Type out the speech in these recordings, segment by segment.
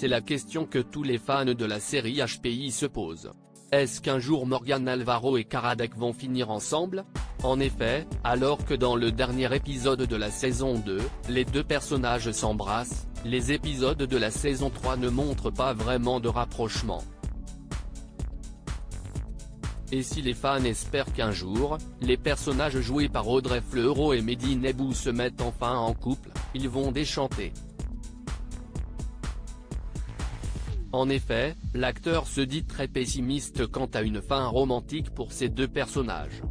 C'est la question que tous les fans de la série HPI se posent. Est-ce qu'un jour Morgan Alvaro et Karadec vont finir ensemble? En effet, alors que dans le dernier épisode de la saison 2, les deux personnages s'embrassent, les épisodes de la saison 3 ne montrent pas vraiment de rapprochement. Et si les fans espèrent qu'un jour, les personnages joués par Audrey Fleurot et Mehdi Nebou se mettent enfin en couple, ils vont déchanter. En effet, l'acteur se dit très pessimiste quant à une fin romantique pour ces deux personnages.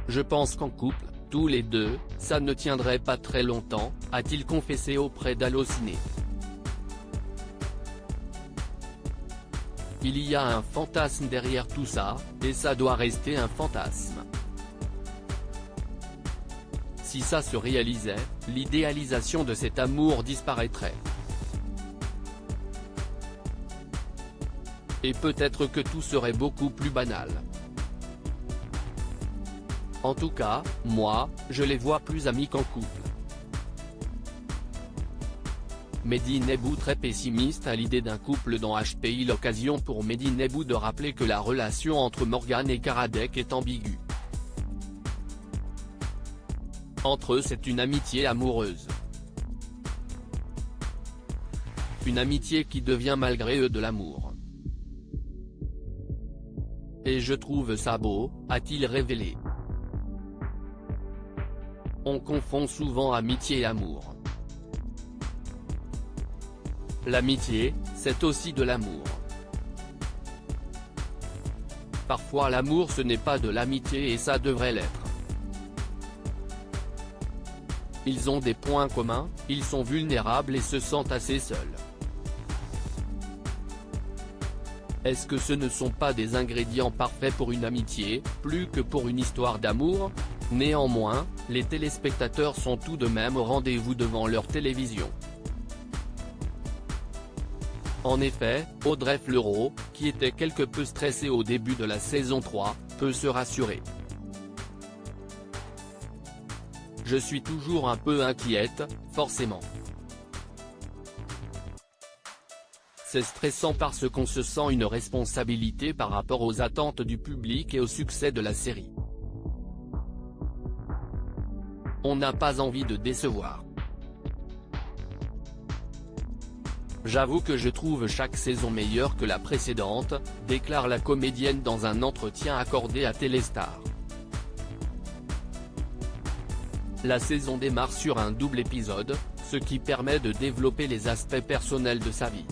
Je pense qu'en couple, tous les deux, ça ne tiendrait pas très longtemps, a-t-il confessé auprès d'Allociné. Il y a un fantasme derrière tout ça, et ça doit rester un fantasme. Si ça se réalisait, l'idéalisation de cet amour disparaîtrait. Et peut-être que tout serait beaucoup plus banal. En tout cas, moi, je les vois plus amis qu'en couple. Mehdi Nebou très pessimiste à l'idée d'un couple dans HPI. L'occasion pour Mehdi Nebou de rappeler que la relation entre Morgan et Karadec est ambiguë. Entre eux c'est une amitié amoureuse. Une amitié qui devient malgré eux de l'amour. Et je trouve ça beau, a-t-il révélé. On confond souvent amitié et amour. L'amitié, c'est aussi de l'amour. Parfois l'amour ce n'est pas de l'amitié et ça devrait l'être. Ils ont des points communs, ils sont vulnérables et se sentent assez seuls. Est-ce que ce ne sont pas des ingrédients parfaits pour une amitié, plus que pour une histoire d'amour? Néanmoins, les téléspectateurs sont tout de même au rendez-vous devant leur télévision. En effet, Audrey Fleurot, qui était quelque peu stressée au début de la saison 3, peut se rassurer. Je suis toujours un peu inquiète, forcément. C'est stressant parce qu'on se sent une responsabilité par rapport aux attentes du public et au succès de la série. On n'a pas envie de décevoir. J'avoue que je trouve chaque saison meilleure que la précédente, déclare la comédienne dans un entretien accordé à Téléstar. La saison démarre sur un double épisode, ce qui permet de développer les aspects personnels de sa vie.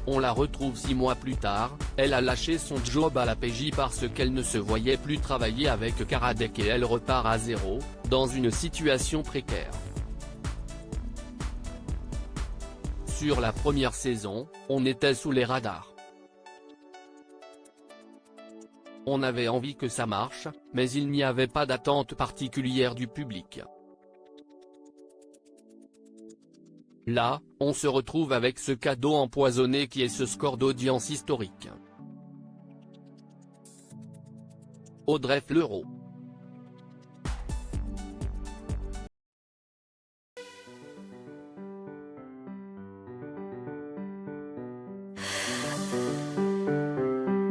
On la retrouve 6 mois plus tard, elle a lâché son job à la PJ parce qu'elle ne se voyait plus travailler avec Karadec et elle repart à zéro, dans une situation précaire. Sur la première saison, on était sous les radars. On avait envie que ça marche, mais il n'y avait pas d'attente particulière du public. Là, on se retrouve avec ce cadeau empoisonné qui est ce score d'audience historique. Audrey Fleurot.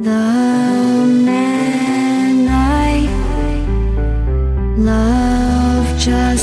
The man I love just